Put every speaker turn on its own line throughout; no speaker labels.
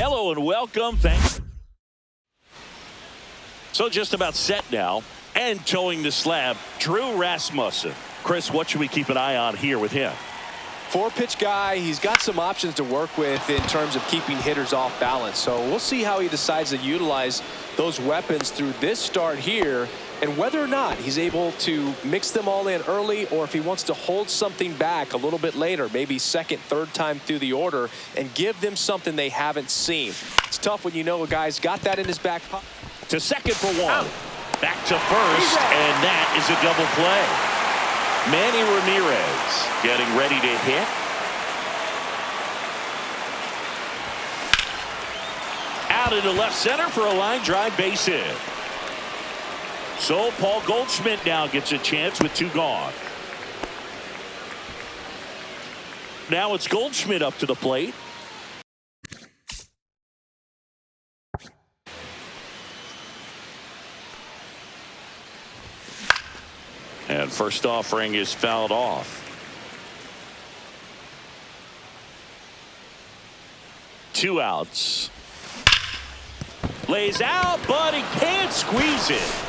Hello and welcome. Thanks. So just about set now and towing the slab, Drew Rasmussen. Chris, what should we keep an eye on here with him?
4-pitch guy. He's got some options to work with in terms of keeping hitters off balance. So we'll see how he decides to utilize those weapons through this start here, and whether or not he's able to mix them all in early, or if he wants to hold something back a little bit later, maybe second, third time through the order, and give them something they haven't seen. It's tough when you know a guy's got that in his back pocket.
To second for one. Back to first, and that is a double play. Manny Ramirez getting ready to hit. Out into left center for a line drive base hit. So Paul Goldschmidt now gets a chance with 2 gone. Now it's Goldschmidt up to the plate. And first offering is fouled off. 2 outs. Lays out, but he can't squeeze it.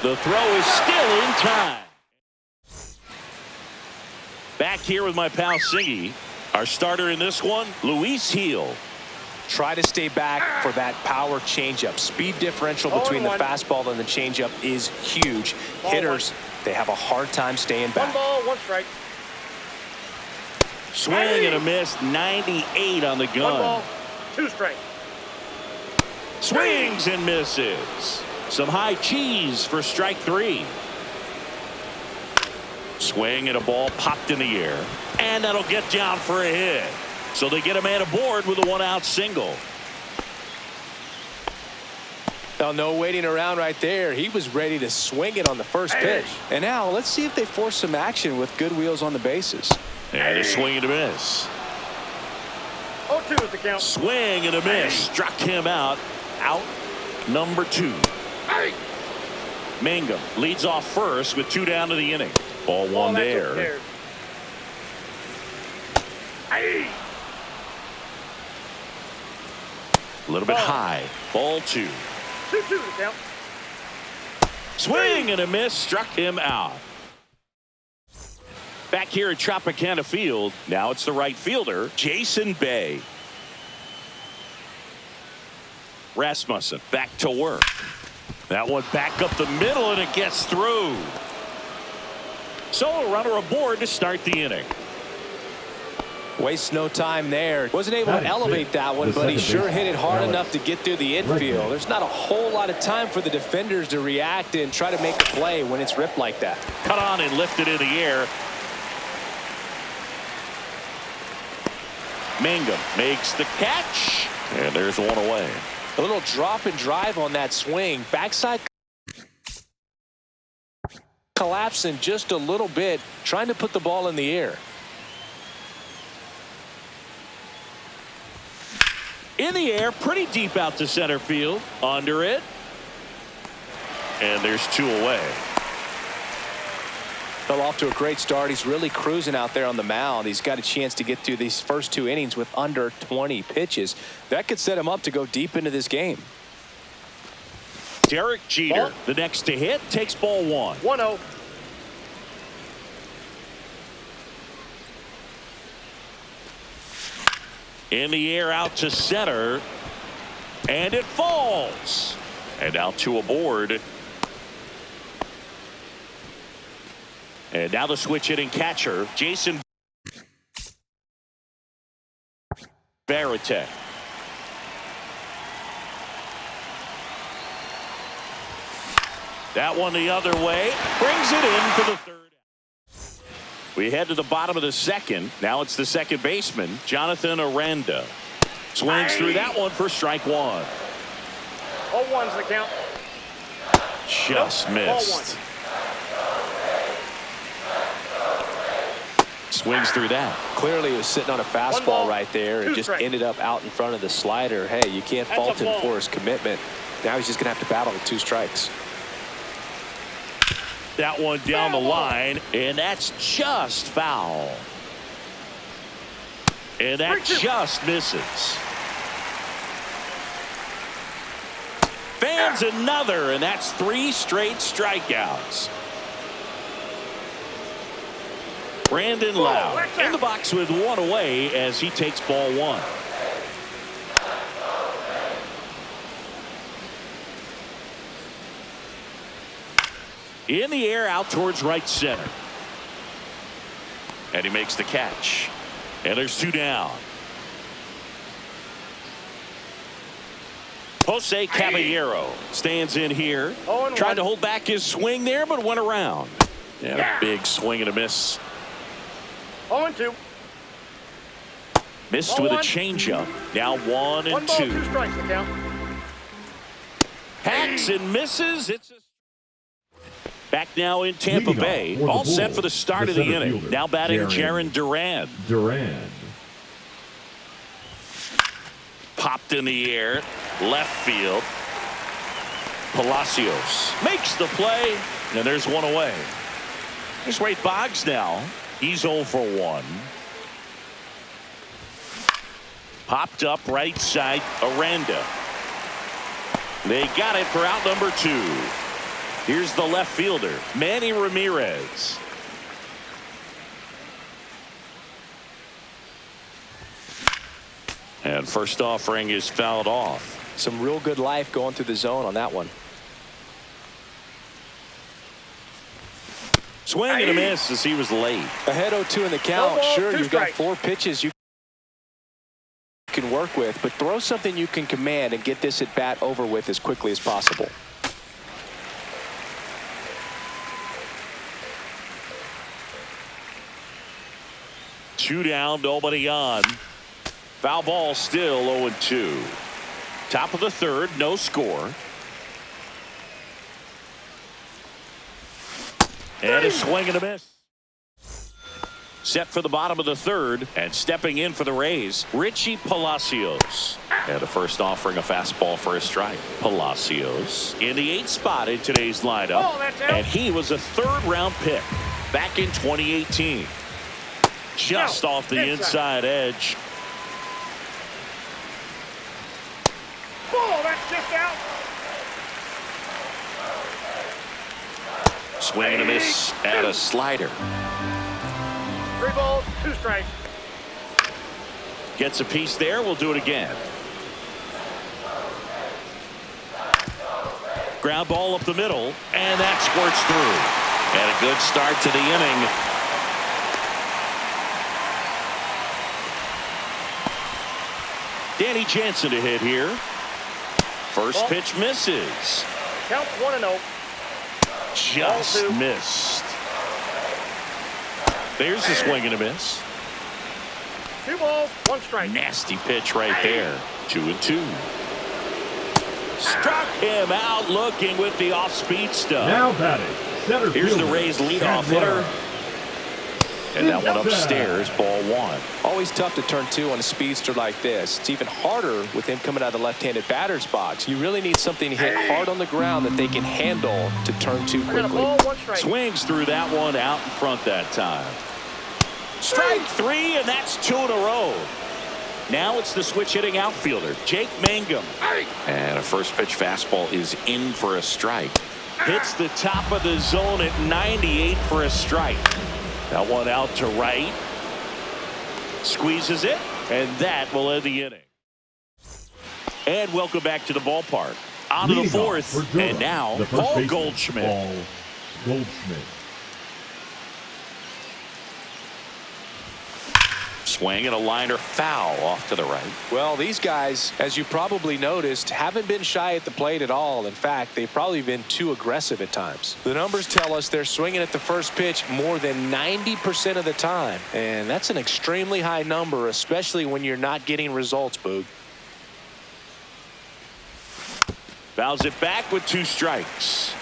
The throw is still in time. Back here with my pal Siggy. Our starter in this one, Luis Heel.
Try to stay back for that power changeup. Speed differential between the fastball and the changeup is huge. Hitters, they have a hard time staying back.
1 ball, 1 strike.
Swing and a miss, 98 on the gun.
1 ball, 2 strike.
Swings and misses. Some high cheese for strike 3. Swing and a ball popped in the air. And that'll get down for a hit. So they get a man aboard with a 1-out single.
Now, no waiting around right there. He was ready to swing it on the first pitch. And now let's see if they force some action with good wheels on the bases.
And a swing and a miss.
0-2 is the count.
Swing and a miss. Struck him out. Out number 2. Mangum leads off first with 2 down to the inning. Ball 1 there. A little bit high. Ball 2.
2-2 to count.
Swing and a miss. Struck him out. Back here at Tropicana Field. Now it's the right fielder, Jason Bay. Rasmussen back to work. That one back up the middle, and it gets through. So a runner aboard to start the inning.
Wastes no time there. Wasn't able to elevate that one, but he sure hit it hard enough to get through the infield. There's not a whole lot of time for the defenders to react and try to make a play when it's ripped like that.
Cut on and lifted in the air. Mangum makes the catch, and there's one away.
A little drop and drive on that swing. Backside collapsing just a little bit, trying to put the ball in the air.
In the air, pretty deep out to center field. Under it. And there's 2 away.
Fell off to a great start. He's really cruising out there on the mound. He's got a chance to get through these first 2 innings with under 20 pitches. That could set him up to go deep into this game.
Derek Jeter, the next to hit, takes ball 1.
1-0.
In the air out to center. And it falls. And now 2 aboard. And now the switch hitting catcher, Jason Varitek. That one the other way. Brings it in for the 3rd. We head to the bottom of the 2nd. Now it's the second baseman, Jonathan Aranda. Swings through that one for strike 1.
0-1's the count.
Just missed. Swings through that.
Clearly he was sitting on a fastball right there and just ended up out in front of the slider. Hey, you can't fault him for his commitment. Now he's just going to have to battle with 2 strikes.
That one down the line, and that's just foul. And that just misses. lands another, and that's 3 straight strikeouts. Brandon Lau in the box with 1 away as he takes ball 1. In the air out towards right center. And he makes the catch. And there's 2 down. Jose Caballero stands in here. Tried to hold back his swing there, but went around. And a big swing and a miss.
0-2.
Missed with a changeup. Now 1 and 2.
1 ball, 2 strikes the count.
Hacks and misses. It's back now in Tampa Bay. All set for the start of the inning. Now batting Jarren Durham. Popped in the air. Left field. Palacios makes the play. And there's 1 away. There's Ray Boggs now. He's 0 for 1. Popped up right side. Aranda. They got it for out number 2. Here's the left fielder, Manny Ramirez. And first offering is fouled off.
Some real good life going through the zone on that one.
Swing and a miss as he was late.
Ahead 0-2 in the count. Sure, you've got 4 pitches you can work with, but throw something you can command and get this at bat over with as quickly as possible.
Two down, nobody on. Foul ball still 0-2. Top of the 3rd, no score. And a swing and a miss. Set for the bottom of the 3rd, and stepping in for the Rays, Richie Palacios. And a first offering, a fastball for a strike. Palacios in the 8th spot in today's lineup, and he was a 3rd-round pick back in 2018. Just off the inside edge.
Ball, that's just out.
Swing and a miss at a slider.
3 balls, 2 strikes.
Gets a piece there. We'll do it again. Ground ball up the middle, and that squirts through. And a good start to the inning. Danny Jansen to hit here. First pitch misses.
Count 1-0.
Just missed. There's the swing and a miss.
2 balls, 1 strike.
Nasty pitch right there. 2-2. Struck him out looking with the off-speed stuff.
Now batting. Center
Here's the
fielder,
Rays leadoff hitter. And that one upstairs, ball 1.
Always tough to turn 2 on a speedster like this. It's even harder with him coming out of the left-handed batter's box. You really need something to hit hard on the ground that they can handle to turn 2 quickly.
Ball, 1 strike.
Swings through that one out in front that time. Strike 3, and that's 2 in a row. Now it's the switch hitting outfielder, Jake Mangum. And a first pitch fastball is in for a strike. Hits the top of the zone at 98 for a strike. That one out to right. Squeezes it, and that will end the inning. And welcome back to the ballpark. On to the 4th, and now Paul Goldschmidt.
Paul Goldschmidt.
Swing and a liner foul off to the right.
Well, these guys, as you probably noticed, haven't been shy at the plate at all. In fact, they've probably been too aggressive at times. The numbers tell us they're swinging at the first pitch more than 90% of the time. And that's an extremely high number, especially when you're not getting results, Boog.
Fouls it back with 2 strikes.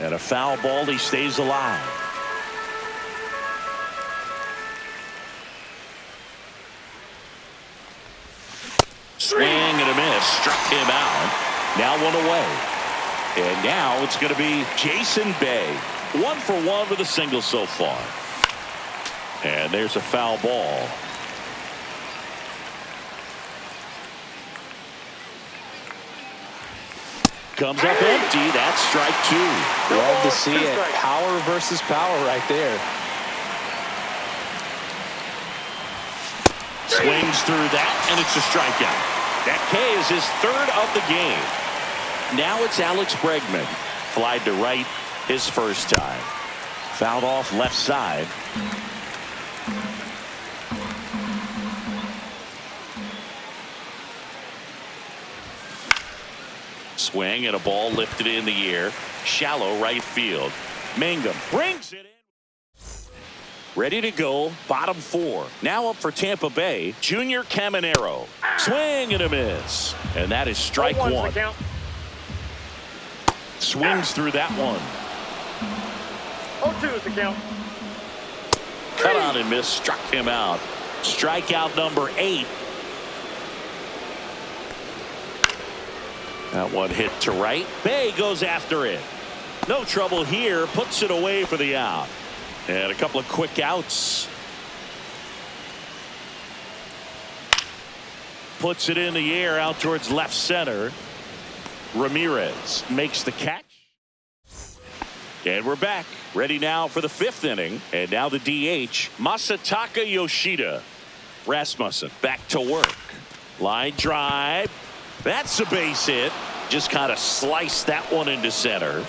And a foul ball, he stays alive. Swing and a miss, struck him out. Now 1 away. And now it's going to be Jason Bay. 1 for 1 with a single so far. And there's a foul ball. Comes up empty. That's strike two.
Love to see it. Power versus power right there.
Swings through that, and it's a strikeout. That K is his third of the game. Now it's Alex Bregman. Flied to right his first time. Fouled off left side. Swing and a ball lifted in the air. Shallow right field. Mangum brings it in. Ready to go. Bottom four. Now up for Tampa Bay. Junior Caminero. Swing and a miss. And that is strike one. Swings through that one.
0-2 is the count.
Cut on and miss. Struck him out. Strikeout number 8. That one hit to right. Bay goes after it. No trouble here. Puts it away for the out. And a couple of quick outs. Puts it in the air out towards left center. Ramirez makes the catch. And we're back. Ready now for the 5th inning. And now the DH, Masataka Yoshida. Rasmussen back to work. Line drive. That's a base hit. Just kind of sliced that one into center.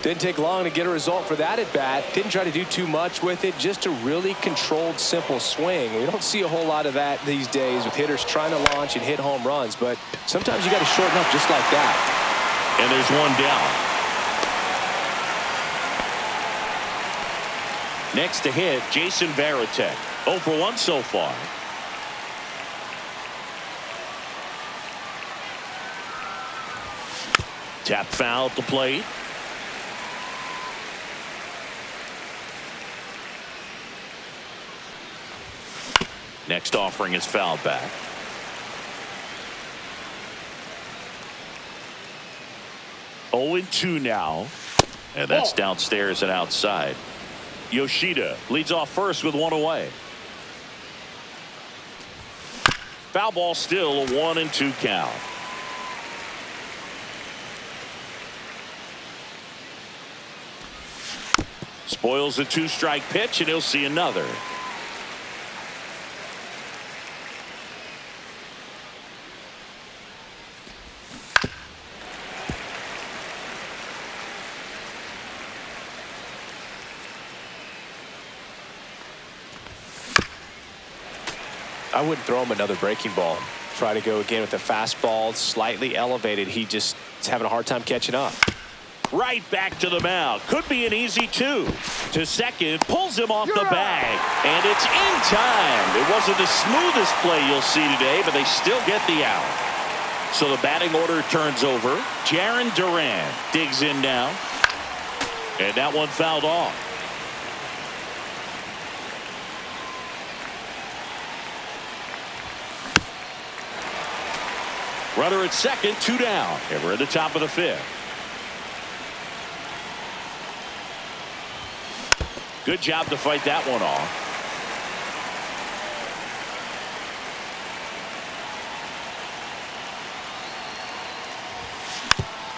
Didn't take long to get a result for that at bat. Didn't try to do too much with it. Just a really controlled, simple swing. We don't see a whole lot of that these days with hitters trying to launch and hit home runs. But sometimes you got to shorten up just like that.
And there's one down. Next to hit, Jason Varitek. 0 for 1 so far. Tap foul at the plate. Next offering is fouled back. Oh, 2 now. And that's downstairs and outside. Yoshida leads off first with 1 away. Foul ball still, a 1-2 count. Spoils a 2-strike pitch, and he'll see another.
I wouldn't throw him another breaking ball. Try to go again with the fastball, slightly elevated. He just is having a hard time catching up.
Right back to the mound. Could be an easy 2. To second, pulls him off the bag. And it's in time. It wasn't the smoothest play you'll see today, but they still get the out. So the batting order turns over. Jarren Durham digs in now. And that one fouled off. Runner at second, 2 down. And we're at the top of the 5th. Good job to fight that one off.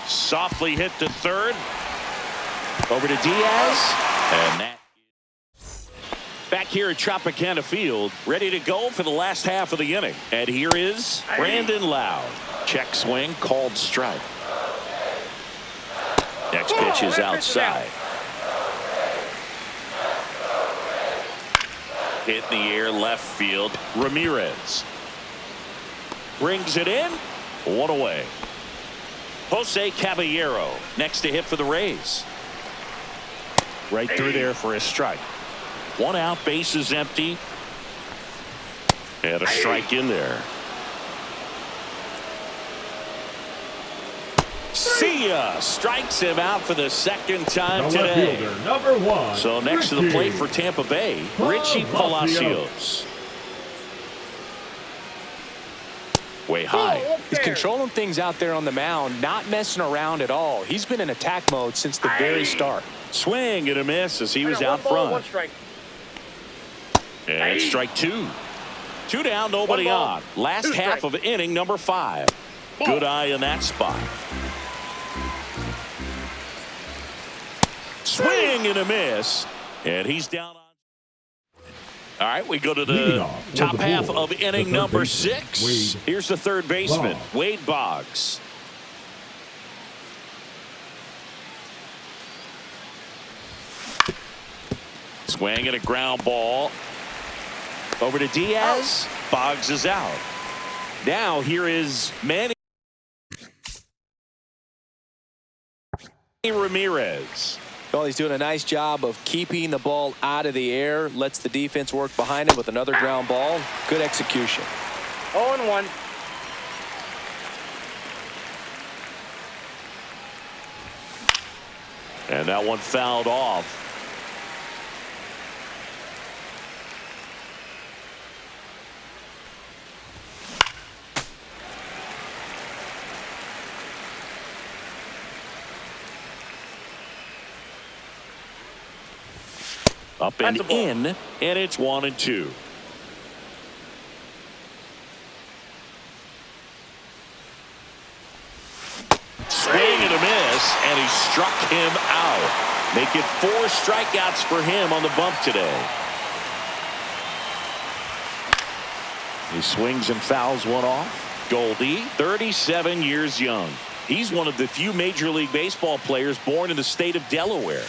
Softly hit to third. Over to Diaz. And that. Back here at Tropicana Field, ready to go for the last half of the inning. And here is Brandon Lowe. Check swing, called strike. Next pitch is outside. Hit in the air, left field. Ramirez brings it in. 1 away. Jose Caballero next to hit for the Rays. Right through there for a strike. 1 out, base is empty. And a strike in there. See ya! Strikes him out for the second time today.
Fielder, number 1.
So next to the plate for Tampa Bay, Richie Palacios. Way high.
He's controlling things out there on the mound, not messing around at all. He's been in attack mode since the very start.
Swing and a miss as he was out front.
1 strike.
And strike 2. Two down, nobody
One ball,
on. Last
two
half
strikes.
of inning number 5.
Ball.
Good eye in that spot. Swing and a miss. And he's down on. All right, we go to the top half of inning number 6. Here's the third baseman, Wade Boggs. Swing and a ground ball. Over to Diaz. Boggs is out. Now here is Manny Ramirez.
Well, he's doing a nice job of keeping the ball out of the air. Lets the defense work behind him with another ground ball. Good execution.
0-1.
And that one fouled off. Up and in, and it's 1-2. Swing and a miss, and he struck him out. Make it 4 strikeouts for him on the bump today. He swings and fouls one off. Goldie, 37 years young. He's one of the few Major League Baseball players born in the state of Delaware.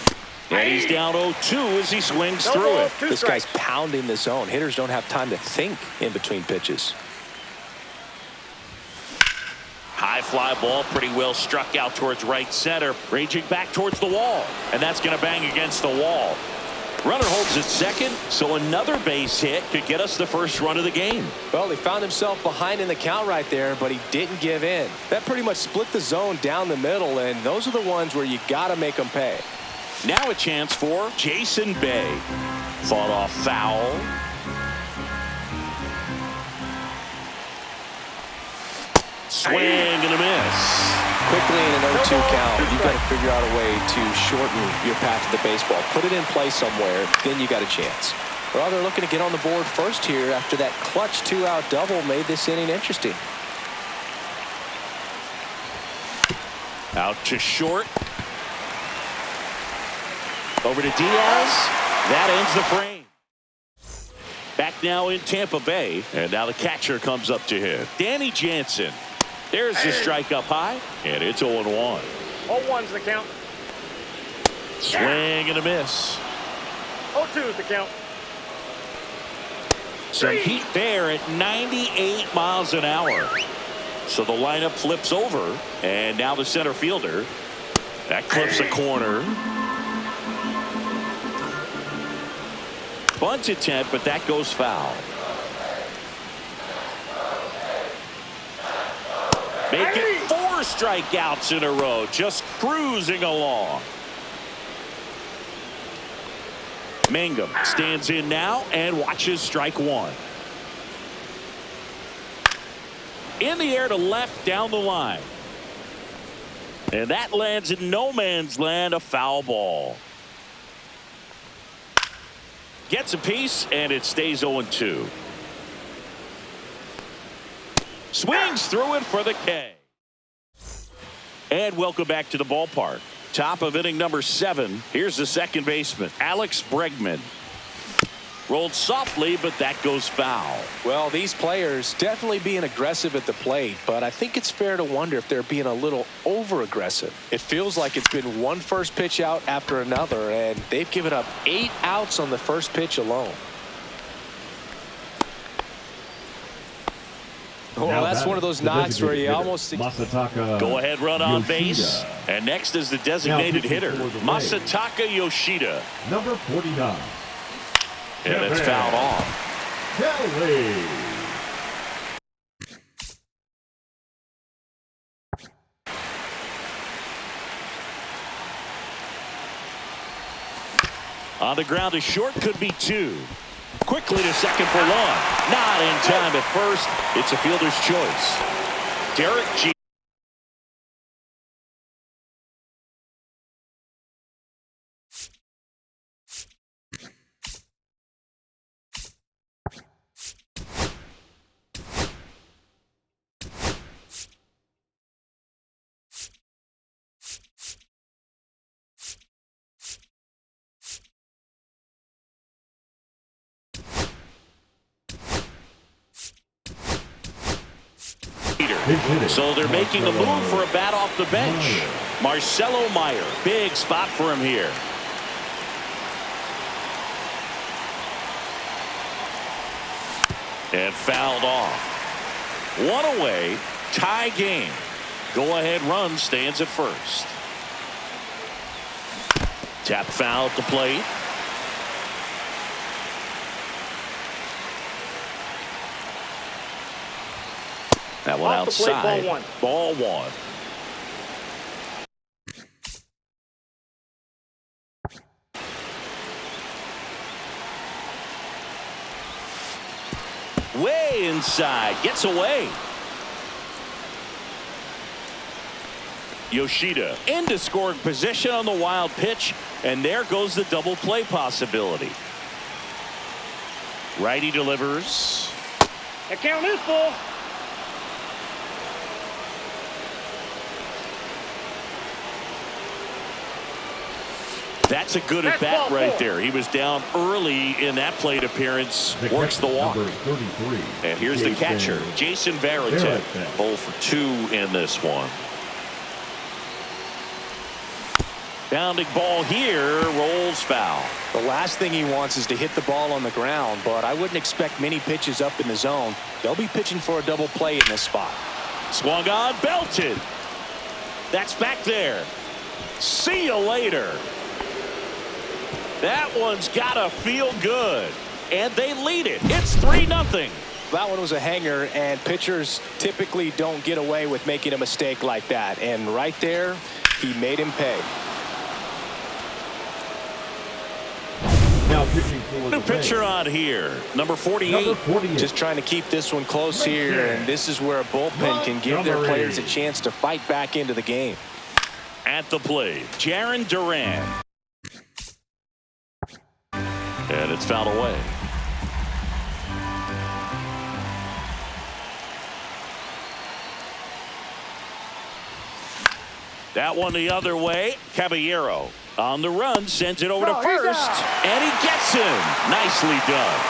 And he's down 0-2 as he swings through it.
This guy's pounding the zone. Hitters don't have time to think in between pitches.
High fly ball, pretty well struck out towards right center, ranging back towards the wall, and that's going to bang against the wall. Runner holds at second, so another base hit could get us the first run of the game.
Well, he found himself behind in the count right there, but he didn't give in. That pretty much split the zone down the middle, and those are the ones where you got to make them pay.
Now a chance for Jason Bay. Fought off foul. Swing and a miss.
Quickly in an 0-2 count, you've got to figure out a way to shorten your path to the baseball. Put it in play somewhere, then you got a chance. Well, they're looking to get on the board first here after that clutch 2-out double made this inning interesting.
Out to short. Over to Diaz. That ends the frame. Back now in Tampa Bay. And now the catcher comes up to him. Danny Jansen. There's the strike up high. And it's 0-1.
0-1's the count.
Swing and a miss.
0-2's the count.
Some heat there at 98 miles an hour. So the lineup flips over. And now the center fielder. That clips a corner. Bunt attempt, but that goes foul. Make it 4 strikeouts in a row, just cruising along. Mangum stands in now and watches strike 1. In the air to left down the line. And that lands in no man's land, a foul ball. Gets a piece, and it stays 0-2. Swings through it for the K. And welcome back to the ballpark. Top of inning number 7. Here's the second baseman, Alex Bregman. Rolled softly, but that goes foul.
Well, these players definitely being aggressive at the plate, but I think it's fair to wonder if they're being a little over-aggressive. It feels like it's been one first pitch out after another, and they've given up 8 outs on the first pitch alone. Well, that's one of those knocks where you almost...
Go ahead, run on base. And next is the designated hitter, Masataka Yoshida.
Number 49.
And it's fouled off.
Kelly.
On the ground to short, could be 2. Quickly to second for 1. Not in time at first. It's a fielder's choice. Derek G. So they're making a move for a bat off the bench. Marcelo Meyer, big spot for him here. And fouled off. One away, tie game. Go-ahead run stands at first. Tap foul at the plate. That one
Off the plate,
outside.
ball one.
Ball one. Way inside. Gets away. Yoshida into scoring position on the wild pitch. And there goes the double play possibility. Righty delivers.
The count is full.
That's a good at bat right there. He was down early in that plate appearance. Works the walk. And here's the catcher, Jason Varitek. 0 for 2 in this one. Bounding ball here, rolls foul.
The last thing he wants is to hit the ball on the ground, but I wouldn't expect many pitches up in the zone. They'll be pitching for a double play in this spot.
Swung on, belted. That's back there. See you later. That one's gotta feel good. And they lead it. It's 3-0.
That one was a hanger, and pitchers typically don't get away with making a mistake like that. And right there, he made him pay.
Now pitching for
New
the
pitcher
Rays.
on here, number 48.
Number 48.
Just trying to keep this one close here, and this is where a bullpen can give their players a chance to fight back into the game.
At the plate, Jaron Durham. And it's fouled away. That one the other way. Caballero on the run, sends it over to first, and he gets him. Nicely done.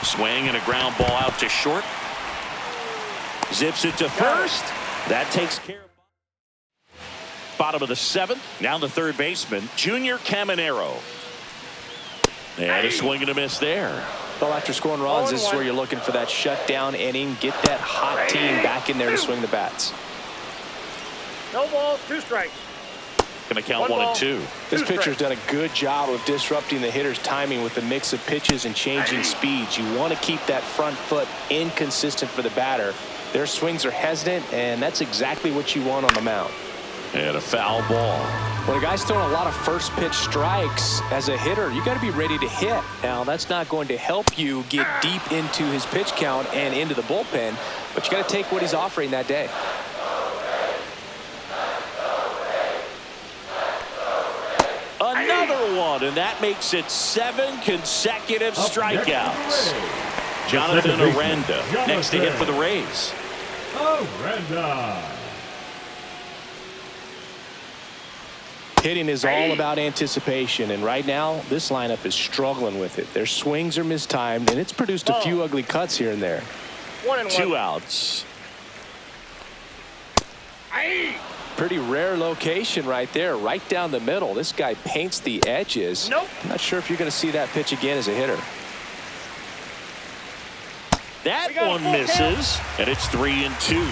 Swing and a ground ball out to short. Zips it to first. That takes care of bottom of the 7th. Now the third baseman, Junior Caminero. And a swing and a miss there.
Well, after scoring runs, this is where you're looking for that shutdown inning. Get that hot team back in there to swing the bats.
No balls, 2 strikes.
Gonna count 1 and 2.
This pitcher's done a good job of disrupting the hitter's timing with a mix of pitches and changing speeds. You want to keep that front foot inconsistent for the batter. Their swings are hesitant, and that's exactly what you want on the mound.
And a foul ball.
When a guy's throwing a lot of first pitch strikes as a hitter, you got to be ready to hit. Now, that's not going to help you get deep into his pitch count and into the bullpen, but you got to take what he's offering that day.
Another one, and that makes it 7 consecutive strikeouts. Jonathan Aranda next to hit for the Rays.
Aranda.
Hitting is all about anticipation, and right now this lineup is struggling with it. Their swings are mistimed, and it's produced a few ugly cuts here and there.
1 and 1.
2 outs.
Pretty rare location right there, right down the middle. This guy paints the edges.
Nope.
I'm not sure if you're going to see that pitch again as a hitter.
That one misses, and it's 3 and 2.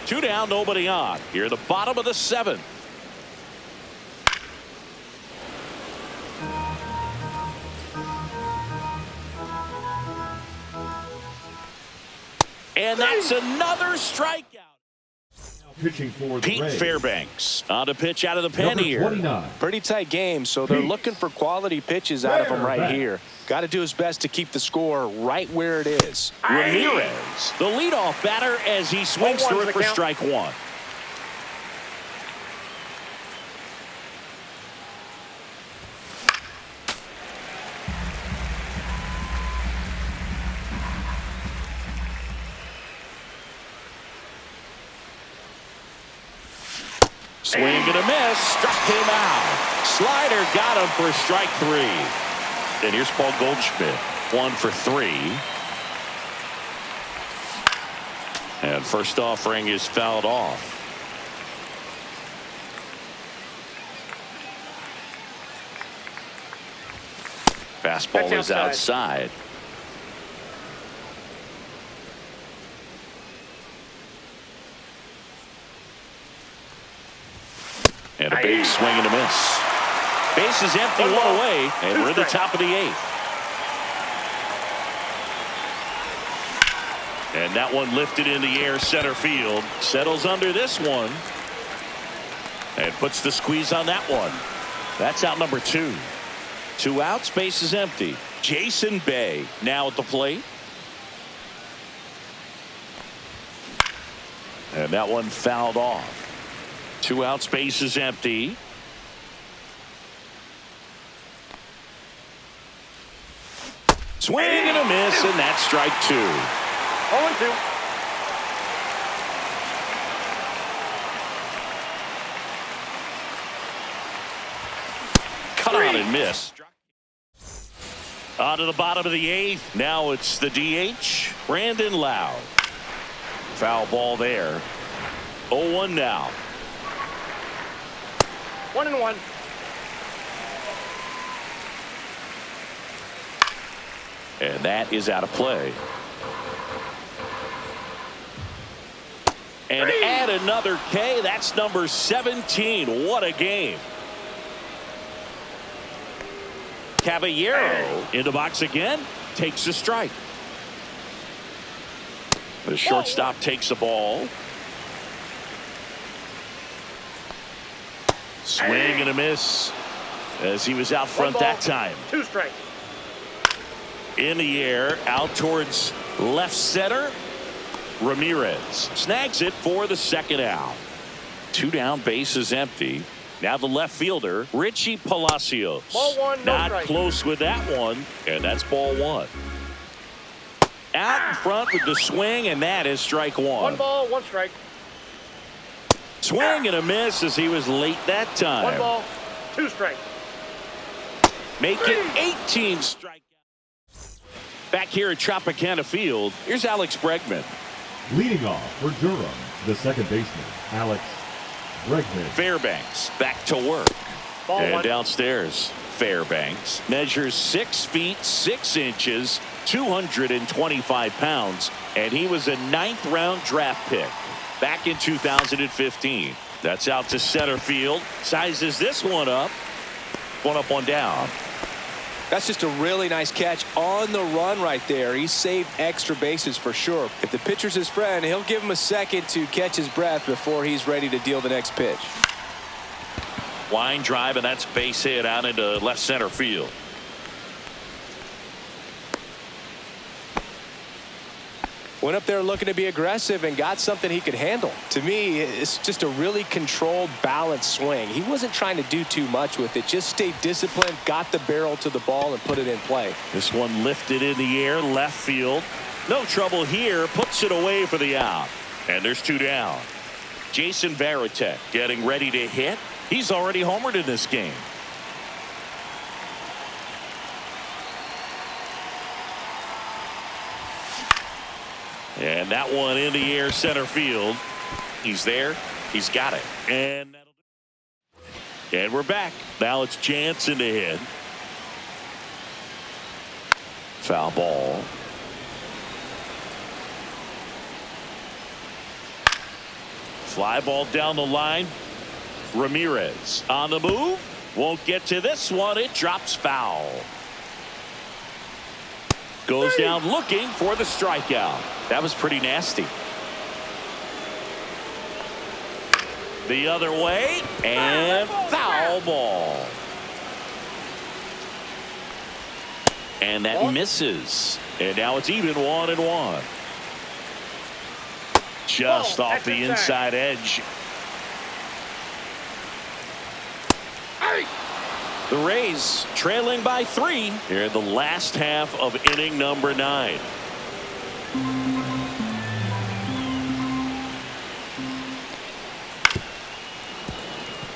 2 down, nobody on. Here, the bottom of the 7th. And that's another strikeout.
Pitching for the
Pete
Rays.
Fairbanks on to pitch out of the pen
Number
here.
29.
Pretty tight game, so they're looking for quality pitches out of him right here. Got to do his best to keep the score right where it is.
Ramirez, the leadoff batter, as he swings through it for strike 1. Swing and a miss, struck him out. Slider got him for strike 3. And here's Paul Goldschmidt, 1 for 3. And first offering is fouled off. Fastball is outside. And a big swing and a miss. Base is empty, one away, and we're at the top of the 8th. And that one lifted in the air, center field. Settles under this one. And puts the squeeze on that one. That's out number 2. 2 outs, base is empty. Jason Bay now at the plate. And that one fouled off. 2 outs, base is empty. Swing and a miss, and that's strike 2.
0-2.
Cut on and miss. On to the bottom of the 8th. Now it's the DH, Brandon Lowe. Foul ball there. 0-1 now.
1-1.
And that is out of play. And add another K. That's number 17. What a game. Caballero in the box again. Takes a strike. The shortstop takes the ball. Swing and a miss as he was out front that time.
2 strikes.
In the air, out towards left center. Ramirez snags it for the second out. 2 down, base is empty. Now the left fielder, Richie Palacios.
Ball 1, no
Not
strike.
close with that one, and that's ball 1. Out in front with the swing, and that is strike 1.
1 ball, 1 strike.
Swing and a miss as he was late that time.
1 ball, 2 strikes.
Make it 18 strikeouts. Back here at Tropicana Field, here's Alex Bregman.
Leading off for Durham, the second baseman, Alex Bregman.
Fairbanks back to work.
Ball
And
1.
downstairs, Fairbanks measures 6 feet 6 inches, 225 pounds, and he was a 9th round draft pick back in 2015. That's out to center field. Sizes this one up. 1 up, 1 down.
That's just a really nice catch on the run right there. He saved extra bases for sure. If the pitcher's his friend, he'll give him a second to catch his breath before he's ready to deal the next pitch.
Line drive, and that's base hit out into left center field.
Went up there looking to be aggressive and got something he could handle. To me, it's just a really controlled, balanced swing. He wasn't trying to do too much with it. Just stayed disciplined, got the barrel to the ball, and put it in play.
This one lifted in the air, left field. No trouble here, puts it away for the out. And there's 2 down. Jason Varitek getting ready to hit. He's already homered in this game. And that one in the air, center field. He's there. He's got it. And we're back. Now it's Jansen to hit. Foul ball. Fly ball down the line. Ramirez on the move. Won't get to this one. It drops foul. Goes down looking for the strikeout. That was pretty nasty. The other way, and foul ball. And that misses. And now it's even 1-1. Just off the inside edge. The Rays trailing by 3 here in the last half of inning number 9.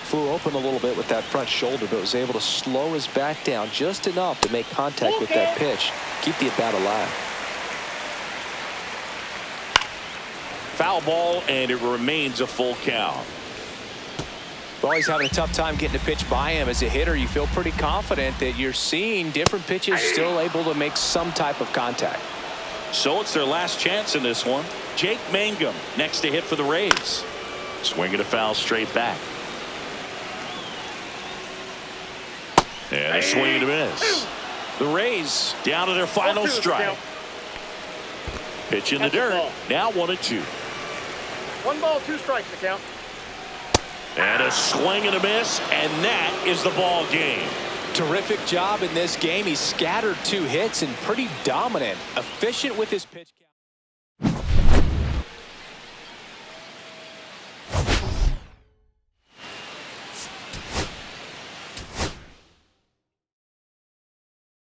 Flew open a little bit with that front shoulder, but was able to slow his back down just enough to make contact with that pitch. Keep the at-bat alive.
Foul ball, and it remains a full count.
Well, he's having a tough time getting a pitch by him. As a hitter, you feel pretty confident that you're seeing different pitches still able to make some type of contact.
So it's their last chance in this one. Jake Mangum next to hit for the Rays. Swinging a foul straight back. And a swing and a miss. The Rays down to their final strike. Pitch in the dirt. Now 1-2.
1 ball, 2 strikes to count.
And a swing and a miss, and that is the ball game.
Terrific job in this game. He scattered 2 hits and pretty dominant, efficient with his pitch count.